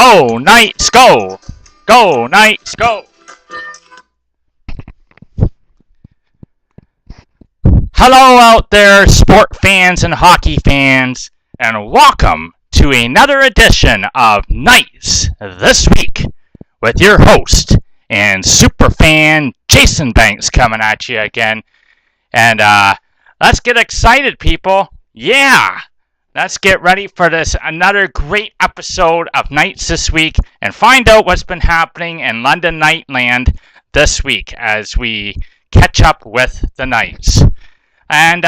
Go, Knights, go! Go, Knights, go! Hello out there, sport fans and hockey fans, and welcome to another edition of Knights This Week with your host and super fan Jason Banks coming at you again. And let's get excited, people. Yeah! Let's get ready for this another great episode of Knights This Week and find out what's been happening in London Knightland this week as we catch up with the Knights. And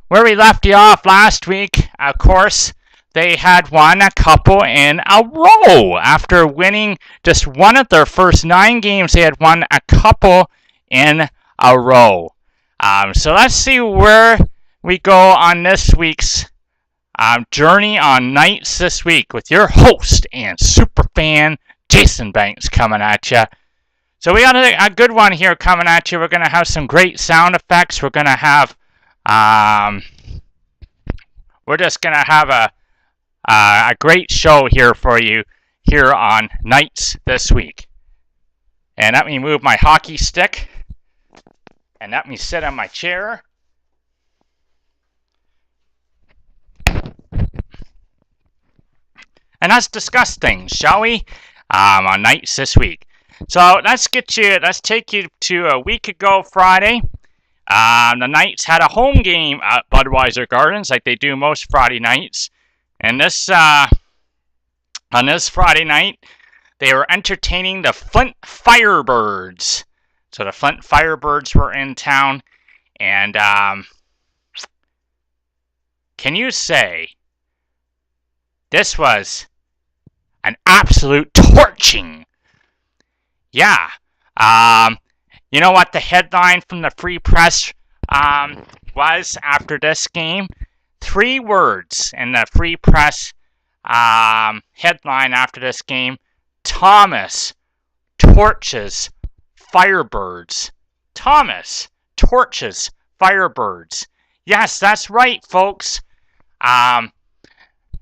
where we left you off last week, of course, they had won a couple in a row. After winning just one of their first 9 games, they had won a couple in a row. So let's see where we go on this week's journey on Knights This Week with your host and super fan Jason Banks coming at you. So we got a good one here coming at you. We're going to have some great sound effects. We're going to have we're just going to have a great show here for you here on Knights This Week. And let me move my hockey stick and let me sit on my chair. And let's discuss things, shall we? On Knights This Week. So let's take you to a week ago Friday. The Knights had a home game at Budweiser Gardens, like they do most Friday nights. And on this Friday night, they were entertaining the Flint Firebirds. So the Flint Firebirds were in town, and can you say this was an absolute torching? Yeah. You know what the headline from the Free Press was after this game? 3 words in the Free Press headline after this game. Thomas torches Firebirds. Thomas torches Firebirds. Yes, that's right, folks.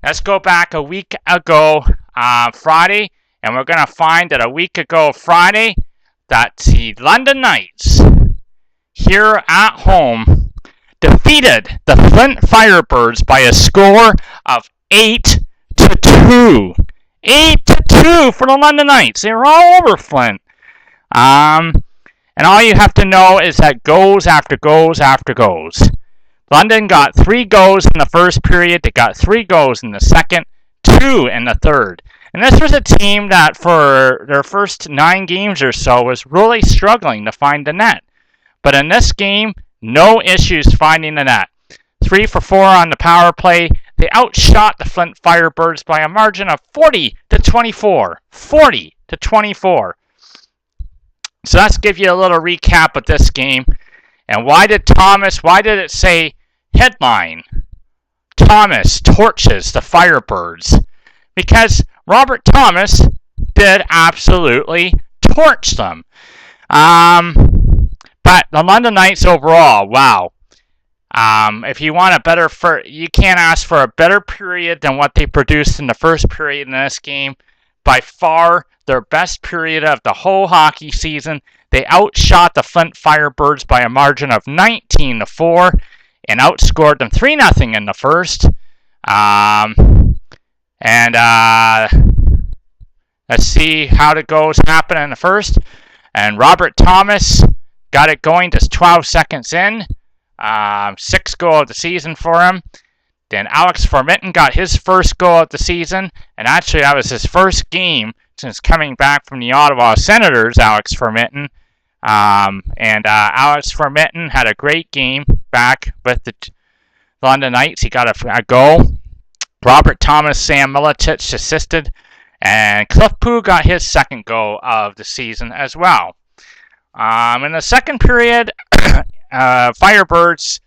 Let's go back a week ago Friday, and we're going to find that a week ago Friday that the London Knights here at home defeated the Flint Firebirds by a score of 8-2. 8-2 for the London Knights. They were all over Flint. And all you have to know is that goals after goals after goals. London got 3 goals in the first period. They got 3 goals in the second, 2 in the third. And this was a team that for their first 9 games or so was really struggling to find the net. But in this game, no issues finding the net. 3 for 4 on the power play. They outshot the Flint Firebirds by a margin of 40-24. 40-24. So let's give you a little recap of this game. And why did it say headline, Thomas torches the Firebirds? Because Robert Thomas did absolutely torch them. But the London Knights overall, wow. If you want you can't ask for a better period than what they produced in the first period in this game. By far, their best period of the whole hockey season. They outshot the Flint Firebirds by a margin of 19-4 and outscored them 3-0 in the first. Let's see how it goes happen in the first. And Robert Thomas got it going just 12 seconds in. 6th goal of the season for him. Then Alex Formenton got his first goal of the season. And actually, that was his first game since coming back from the Ottawa Senators, Alex Formenton. Alex Formenton had a great game back with the London Knights. He got a goal. Robert Thomas, Sam Miletich assisted. And Cliff Pugh got his 2nd goal of the season as well. In the second period, Firebirds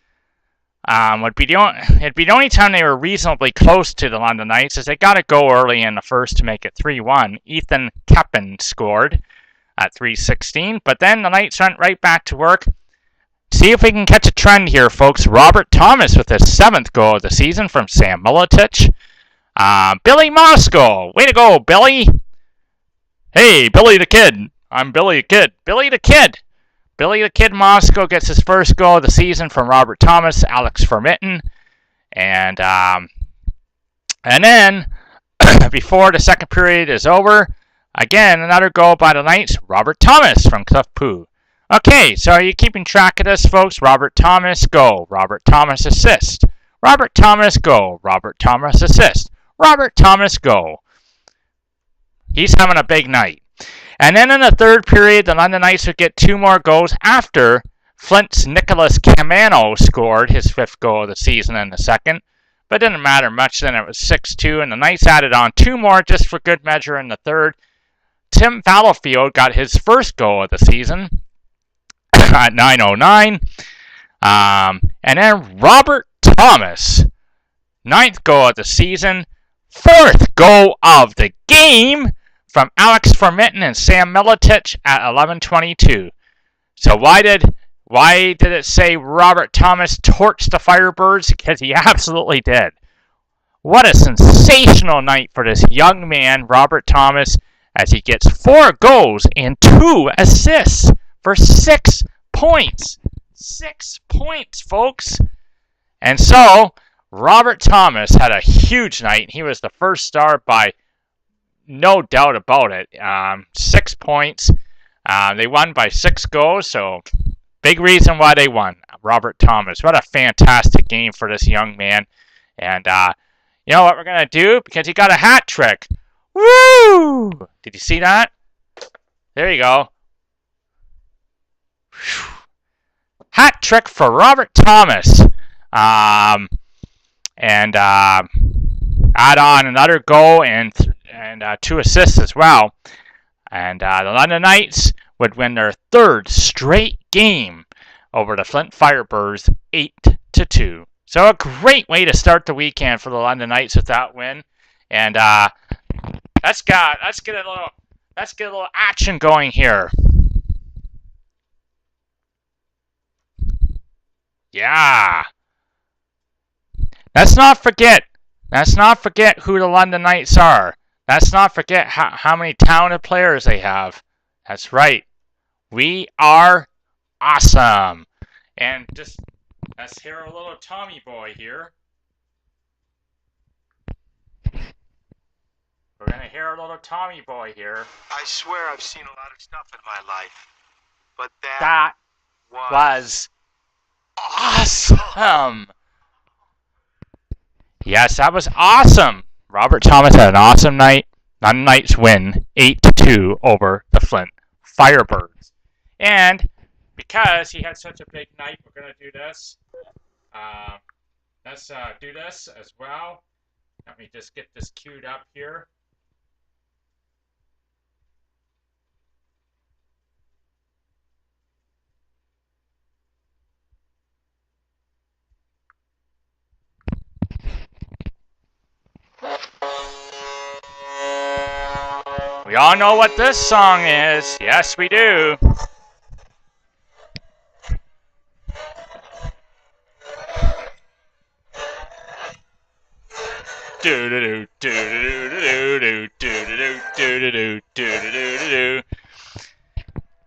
it'd be the only time they were reasonably close to the London Knights, as they got a goal early in the first to make it 3-1. Ethan Keppen scored at 3:16, but then the Knights went right back to work. See if we can catch a trend here, folks. Robert Thomas with his 7th goal of the season from Sam Miletich. Billy Mosko, way to go, Billy. Hey, Billy the Kid. I'm Billy the Kid. Billy the Kid. Billy the Kid Mosco gets his first goal of the season from Robert Thomas, Alex Vermitten. And then, before the second period is over, again, another goal by the Knights, Robert Thomas from Cliff Poo. Okay, so are you keeping track of this, folks? Robert Thomas, goal. Robert Thomas, assist. Robert Thomas, goal. Robert Thomas, assist. Robert Thomas, goal. He's having a big night. And then in the third period, the London Knights would get 2 more goals after Flint's Nicholas Camano scored his 5th goal of the season in the second. But it didn't matter much then. It was 6-2, and the Knights added on 2 more just for good measure in the third. Tim Fallowfield got his first goal of the season at 9:09. And then Robert Thomas, 9th goal of the season, 4th goal of the game from Alex Vermitten and Sam Miletich at 11:22. So why did it say Robert Thomas torched the Firebirds? Because he absolutely did. What a sensational night for this young man, Robert Thomas, as he gets 4 goals and 2 assists for 6 points. 6 points, folks. And so, Robert Thomas had a huge night. He was the first star by no doubt about it. 6 points. They won by 6 goals, so big reason why they won. Robert Thomas. What a fantastic game for this young man. And you know what we're going to do? Because he got a hat trick. Woo! Did you see that? There you go. Whew. Hat trick for Robert Thomas. And add on another goal and 2 assists as well. And the London Knights would win their 3rd straight game over the Flint Firebirds 8-2. So a great way to start the weekend for the London Knights with that win. And let's get a little action going here. Yeah. Let's not forget who the London Knights are. Let's not forget how many talented players they have. That's right. We are awesome. And just let's hear a little Tommy boy here. We're going to hear a little Tommy boy here. I swear I've seen a lot of stuff in my life. But that was awesome. Yes, that was awesome. Robert Thomas had an awesome night. London Knights win 8-2 over the Flint Firebirds. And because he had such a big night, we're going to do this. Let's do this as well. Let me just get this queued up here. We all know what this song is. Yes, we do.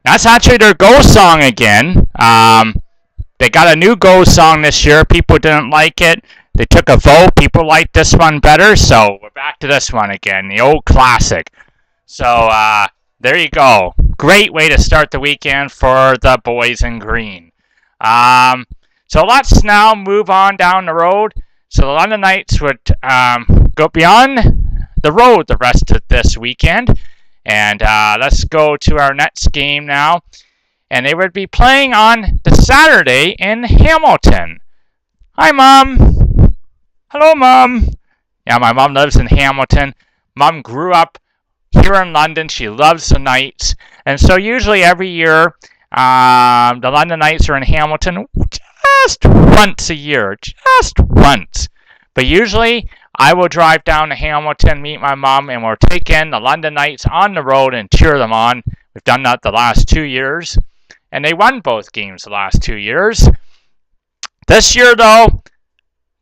That's actually their Go song again. They got a new Go song this year. People didn't like it. They took a vote. People liked this one better, so we're back to this one again, the old classic. So, there you go. Great way to start the weekend for the boys in green. So let's now move on down the road. So the London Knights would go beyond the road the rest of this weekend. And let's go to our next game now. And they would be playing on the Saturday in Hamilton. Hi, Mom. Hello, Mom. Yeah, my mom lives in Hamilton. Mom grew up here in London. She loves the Knights. And so usually every year, the London Knights are in Hamilton just once a year. Just once. But usually, I will drive down to Hamilton, meet my mom, and we'll take in the London Knights on the road and cheer them on. We've done that the last 2 years. And they won both games the last 2 years. This year, though,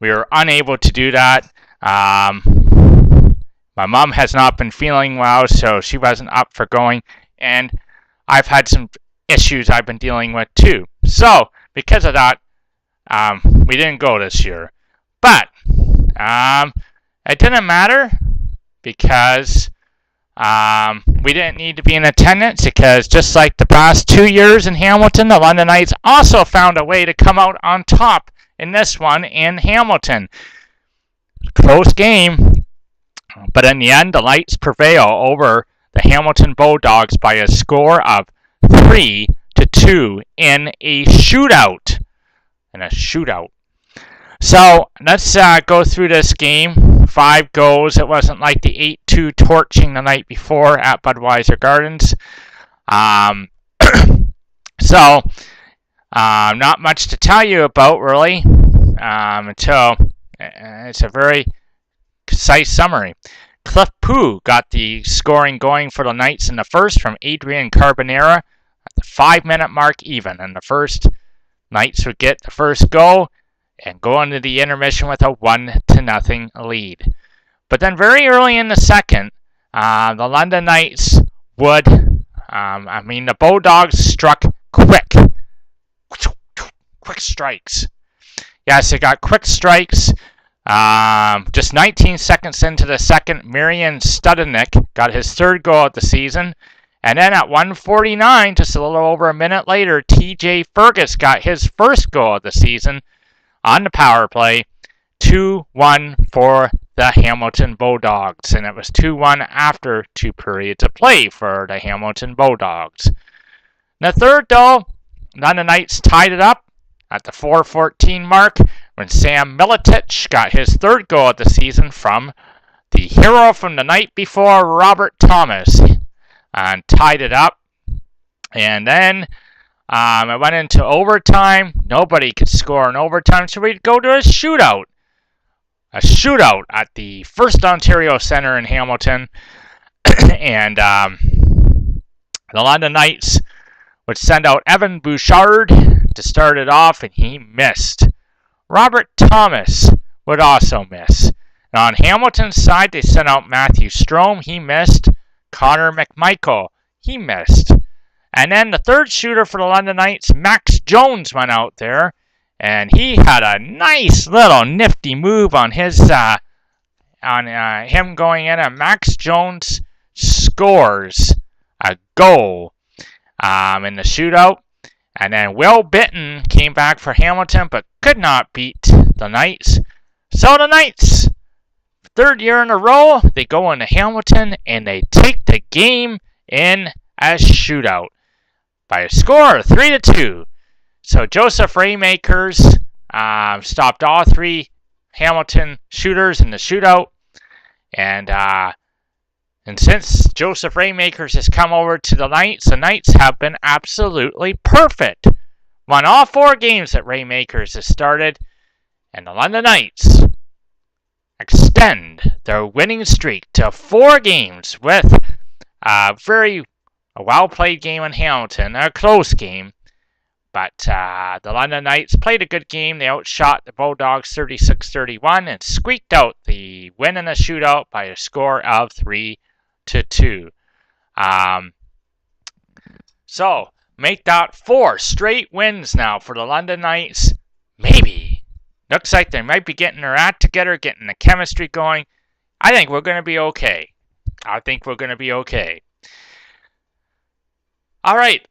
we were unable to do that. My mom has not been feeling well, so she wasn't up for going. And I've had some issues I've been dealing with too. So, because of that, we didn't go this year. But it didn't matter because we didn't need to be in attendance because just like the past 2 years in Hamilton, the London Knights also found a way to come out on top in this one in Hamilton. Close game, but in the end, the Knights prevail over the Hamilton Bulldogs by a score of 3-2 in a shootout. So let's go through this game. 5 goals. It wasn't like the 8-2 torching the night before at Budweiser Gardens. So not much to tell you about really until it's a very concise summary. Cliff Pugh got the scoring going for the Knights in the first from Adrian Carbonera at the 5-minute mark even. And the first Knights would get the first goal and go into the intermission with a 1-0 lead. But then very early in the second, the London Knights would, the Bulldogs struck quick strikes. Yes, they got quick strikes. Just 19 seconds into the second, Marian Studenick got his 3rd goal of the season. And then at 1:49, just a little over a minute later, TJ Fergus got his 1st goal of the season on the power play. 2-1 for the Hamilton Bulldogs. And it was 2-1 after 2 periods of play for the Hamilton Bulldogs. In the third, though, the Knights tied it up at the 4:14 mark when Sam Miletich got his 3rd goal of the season from the hero from the night before, Robert Thomas, and tied it up. And then it went into overtime. Nobody could score in overtime, so we'd go to a shootout. A shootout at the First Ontario Centre in Hamilton. And the London Knights would send out Evan Bouchard to start it off, and he missed. Robert Thomas would also miss. Now on Hamilton's side, they sent out Matthew Strome. He missed. Connor McMichael. He missed. And then the third shooter for the London Knights, Max Jones, went out there. And he had a nice little nifty move on his him going in. And Max Jones scores a goal in the shootout. And then Will Bitton came back for Hamilton, but could not beat the Knights. So the Knights, 3rd year in a row, they go into Hamilton and they take the game in a shootout by a score of 3-2. So Joseph Raymakers stopped all 3 Hamilton shooters in the shootout. And since Joseph Raymakers has come over to the Knights have been absolutely perfect. Won all 4 games that Raymakers has started. And the London Knights extend their winning streak to 4 games with a well-played game in Hamilton, a close game. But the London Knights played a good game. They outshot the Bulldogs 36-31 and squeaked out the win in a shootout by a score of 3-2. So, make that 4 straight wins now for the London Knights. Maybe. Looks like they might be getting their act together, getting the chemistry going. I think we're going to be okay. All right.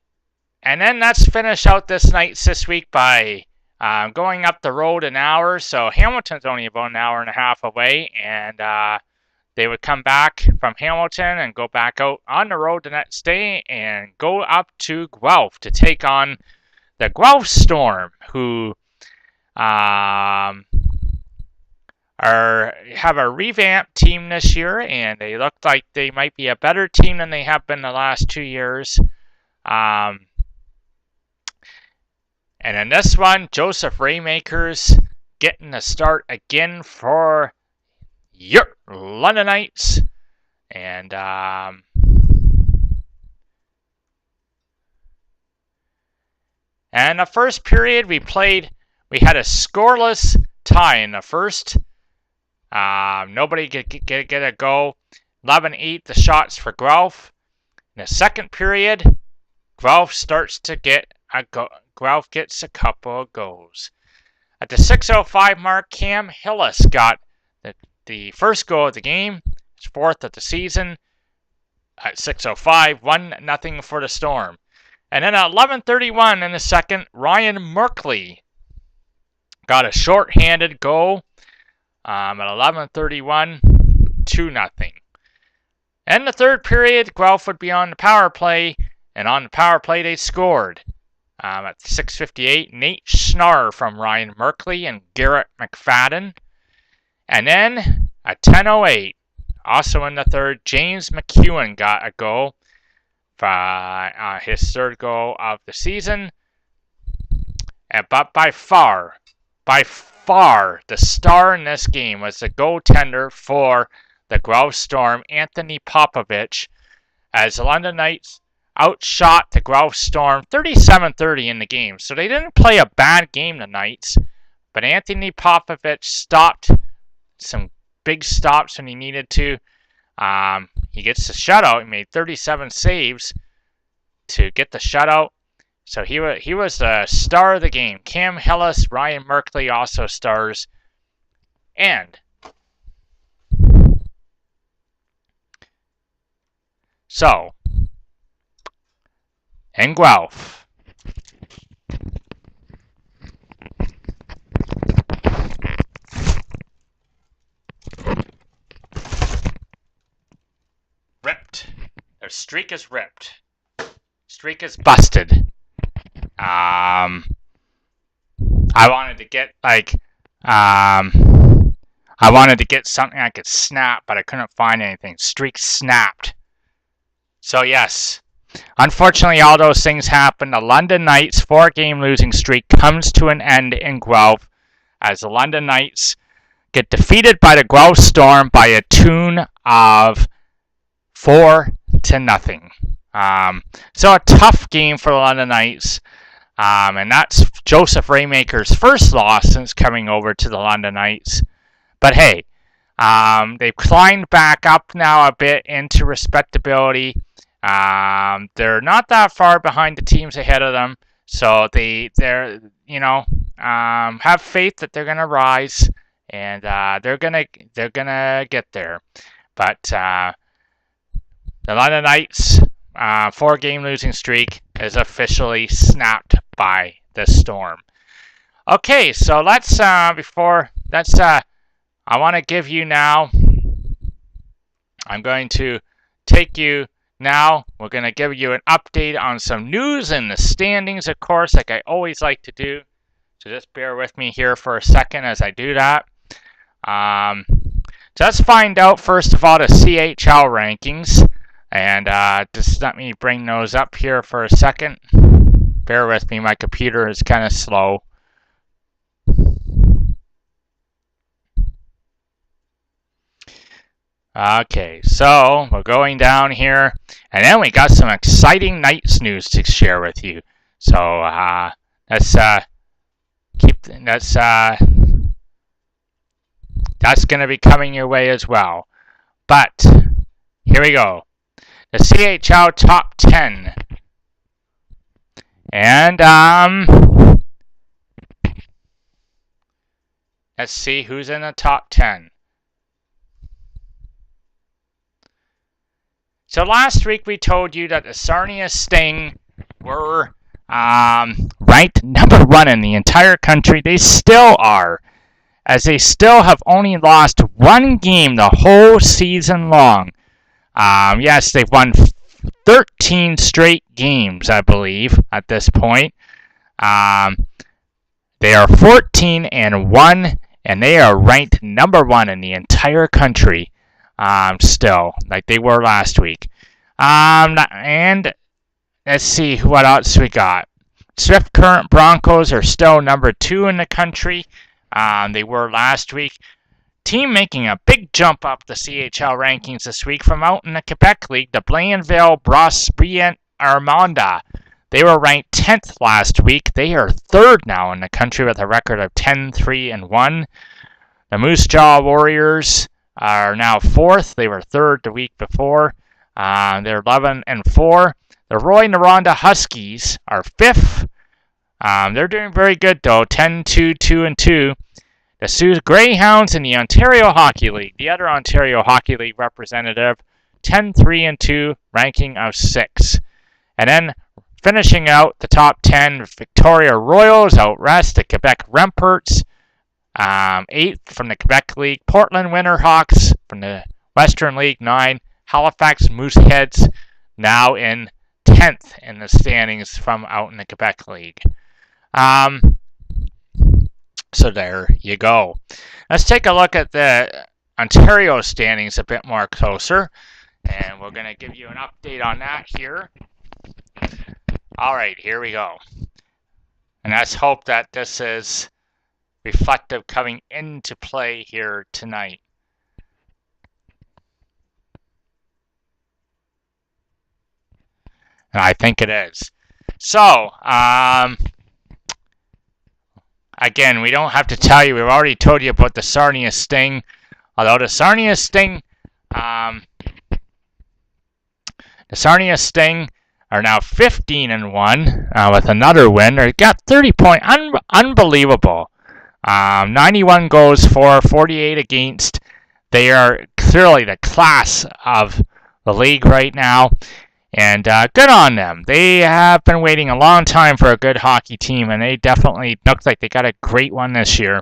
And then let's finish out this Knights this week by going up the road an hour. So Hamilton's only about an hour and a half away. And they would come back from Hamilton and go back out on the road the next day and go up to Guelph to take on the Guelph Storm, who have a revamped team this year, and they look like they might be a better team than they have been the last 2 years. And in this one, Joseph Raymakers getting the start again for your London Knights. And the first period we had a scoreless tie in the first Nobody get a go. 11-8 the shots for Guelph. In the second period, Guelph starts to get a go. Guelph gets a couple of goals. At the 6:05 mark, Cam Hillis got the first goal of the game. His fourth of the season. At 6:05, 1-0 for the Storm. And then at 11:31 in the second, Ryan Merkley got a short-handed goal at 11:31, 2-0. In the third period, Guelph would be on the power play, and on the power play they scored. At 6:58, Nate Schnarr from Ryan Merkley and Garrett McFadden. And then at 10:08, also in the third, James McEwen got a goal, his third goal of the season. But by far, the star in this game was the goaltender for the Guelph Storm, Anthony Popovich, as the London Knights outshot the Guelph Storm 37-30 in the game. So they didn't play a bad game, the Knights, but Anthony Popovich stopped some big stops when he needed to. He gets the shutout. He made 37 saves to get the shutout. So he was the star of the game. Cam Hillis, Ryan Merkley also stars. And so, in Guelph, ripped. Their streak is ripped. Streak is busted. I wanted to get I wanted to get something I could snap, but I couldn't find anything. Streak snapped. So yes, unfortunately all those things happened. The London Knights 4-game losing streak comes to an end in Guelph as the London Knights get defeated by the Guelph Storm by a tune of 4-0. So a tough game for the London Knights. And that's Joseph Raymaker's first loss since coming over to the London Knights. But hey, they've climbed back up now a bit into respectability. They're not that far behind the teams ahead of them, so they're have faith that they're gonna rise, and they're gonna get there. But the London Knights 4-game losing streak is officially snapped by the Storm. Okay, so let's I want to give you now. I'm going to take you now. We're going to give you an update on some news in the standings, of course, like I always like to do. So just bear with me here for a second as I do that. So let's find out first of all the CHL rankings. And just let me bring those up here for a second. Bear with me, my computer is kind of slow. Okay, so we're going down here, and then we got some exciting Knights news to share with you. So that's going to be coming your way as well. But here we go. The CHL top 10. And let's see who's in the top 10. So last week we told you that the Sarnia Sting were ranked number 1 in the entire country. They still are, as they still have only lost 1 game the whole season long. Yes, they've won 13 straight games, I believe, at this point. They are 14-1, and they are ranked number 1 in the entire country. Still, like they were last week. And let's see what else we got. Swift Current Broncos are still number 2 in the country. They were last week. Team making a big jump up the CHL rankings this week from out in the Quebec League, the Blainville Brosbriand Armada. They were ranked 10th last week. They are 3rd now in the country with a record of 10-3-1. The Moose Jaw Warriors are now 4th. They were 3rd the week before. They're 11-4. The Roy Noranda Huskies are 5th. They're doing very good though, 10-2, 2-2. The Sioux Greyhounds in the Ontario Hockey League, the other Ontario Hockey League representative, 10-3-2, ranking of 6. And then finishing out the top 10, Victoria Royals out west, the Quebec Remparts, 8th from the Quebec League, Portland Winterhawks from the Western League, 9, Halifax Mooseheads now in 10th in the standings from out in the Quebec League. So there you go. Let's take a look at the Ontario standings a bit more closer. And we're going to give you an update on that here. Alright, here we go. And let's hope that this is reflective coming into play here tonight. And I think it is. So, again, we don't have to tell you. We've already told you about the Sarnia Sting. Although the Sarnia Sting, are now 15-1 with another win. They got 30 points. Unbelievable. 91 goals for, 48 against. They are clearly the class of the league right now. And good on them. They have been waiting a long time for a good hockey team, and they definitely look like they got a great one this year.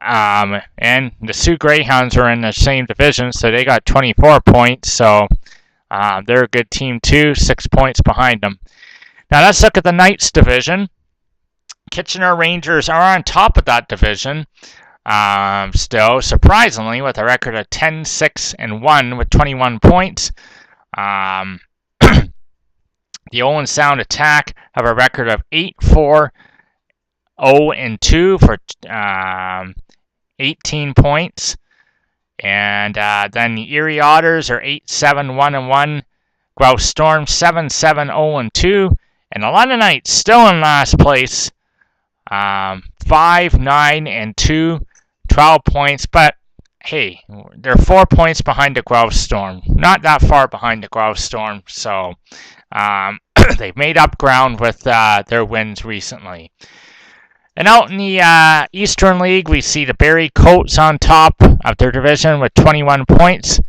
And the Sioux Greyhounds are in the same division, so they got 24 points. So they're a good team too, 6 points behind them. Now let's look at the Knights division. Kitchener Rangers are on top of that division. Still, surprisingly, with a record of 10-6-1 with 21 points. The Owen Sound Attack have a record of 8-4-0-2 for 18 points. And then the Erie Otters are 8-7-1-1. Grouse Storm 7-7-0-2. And the London Knights still in last place. 5-9-2, 12 points. But hey, they're 4 points behind the Grouse Storm. Not that far behind the Grouse Storm. So they've made up ground with their wins recently. And out in the Eastern League, we see the Barrie Colts on top of their division with 21 points.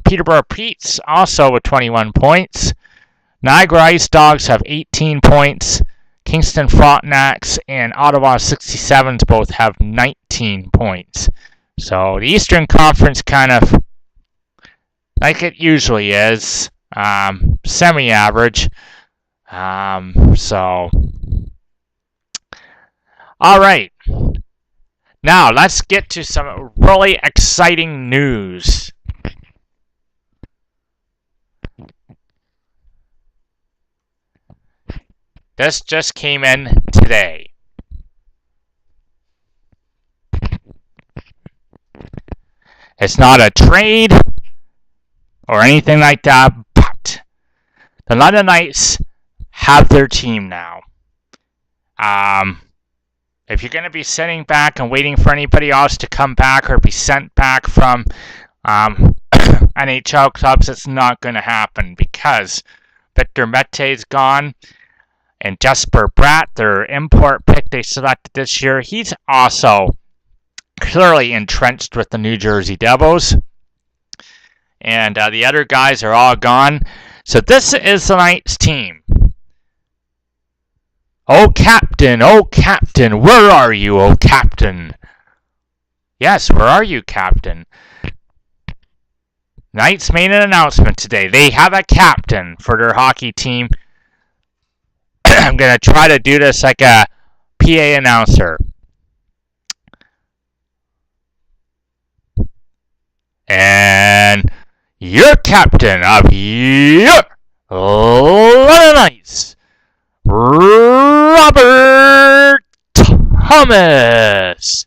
Peterborough Petes also with 21 points. Niagara Ice Dogs have 18 points. Kingston Frontenacs and Ottawa 67s both have 19 points. So the Eastern Conference kind of, like it usually is, semi-average. All right. Now let's get to some really exciting news. This just came in today. It's not a trade or anything like that, but the London Knights have their team now. If you're going to be sitting back and waiting for anybody else to come back or be sent back from NHL clubs, it's not going to happen because Victor Mété's gone. And Jesper Bratt, their import pick they selected this year, he's also clearly entrenched with the New Jersey Devils. And the other guys are all gone. So this is the Knights team. Oh, Captain, where are you, oh, Captain? Yes, where are you, Captain? Knights made an announcement today. They have a captain for their hockey team. I'm going to try to do this like a PA announcer. And your captain of your London Knights, Robert Thomas.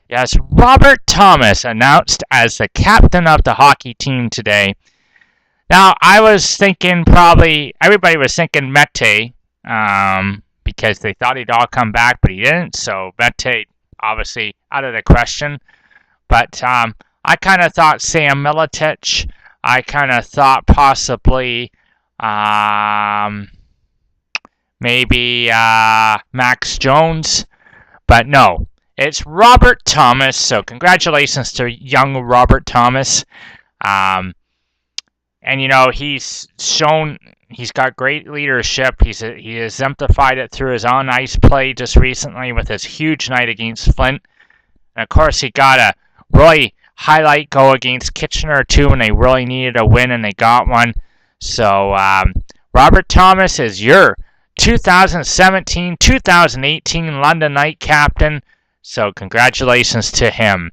Yes, Robert Thomas announced as the captain of the hockey team today. Now, I was thinking probably, everybody was thinking Mété, because they thought he'd all come back, but he didn't. So Mété obviously out of the question. But I kind of thought Sam Miletich. I kind of thought possibly maybe Max Jones. But no, it's Robert Thomas. So congratulations to young Robert Thomas. And you know, he's shown he's got great leadership. He exemplified it through his on ice play just recently with his huge night against Flint. And of course, he got a really highlight goal against Kitchener too, and they really needed a win, and they got one. So Robert Thomas is your 2017-2018 London Knight captain. So congratulations to him.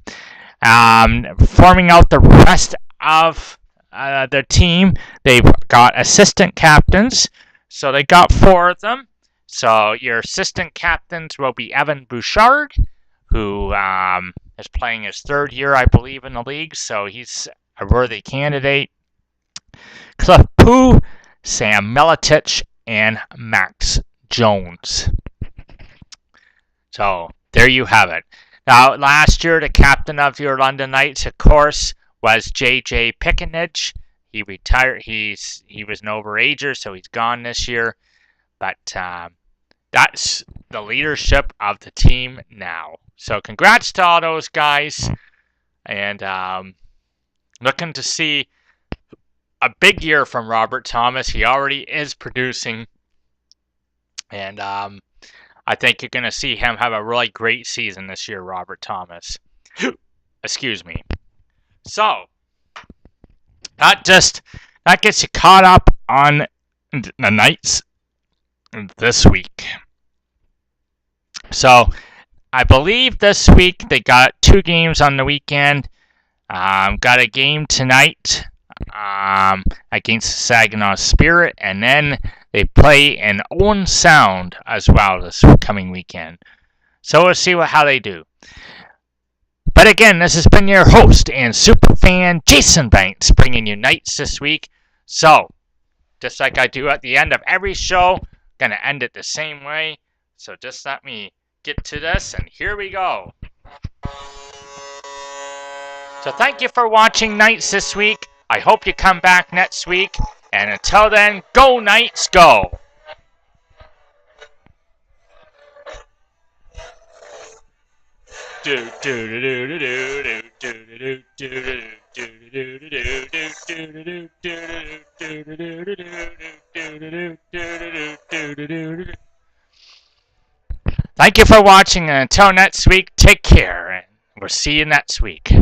Forming out the rest of the team, they've got assistant captains. So they got 4 of them. So your assistant captains will be Evan Bouchard, who is playing his 3rd year, I believe, in the league. So he's a worthy candidate. Cliff Pooh, Sam Miletich, and Max Jones. So there you have it. Now, last year, the captain of your London Knights, of course, was J.J. Pickenidge. He retired. He was an overager, so he's gone this year. But that's the leadership of the team now. So congrats to all those guys. And looking to see a big year from Robert Thomas. He already is producing. And I think you're going to see him have a really great season this year, Robert Thomas. Excuse me. So, that gets you caught up on the Knights this week. So, I believe this week they got 2 games on the weekend. Got a game tonight against Saginaw Spirit, and then they play in Owen Sound as well this coming weekend. So we'll see how they do. But again, this has been your host and superfan Jason Banks bringing you Knights this week. So, just like I do at the end of every show, going to end it the same way. So just let me get to this, and here we go. So thank you for watching Knights this week. I hope you come back next week. And until then, go Knights, go! Thank you for watching, and until next week, take care, and we'll see you next week.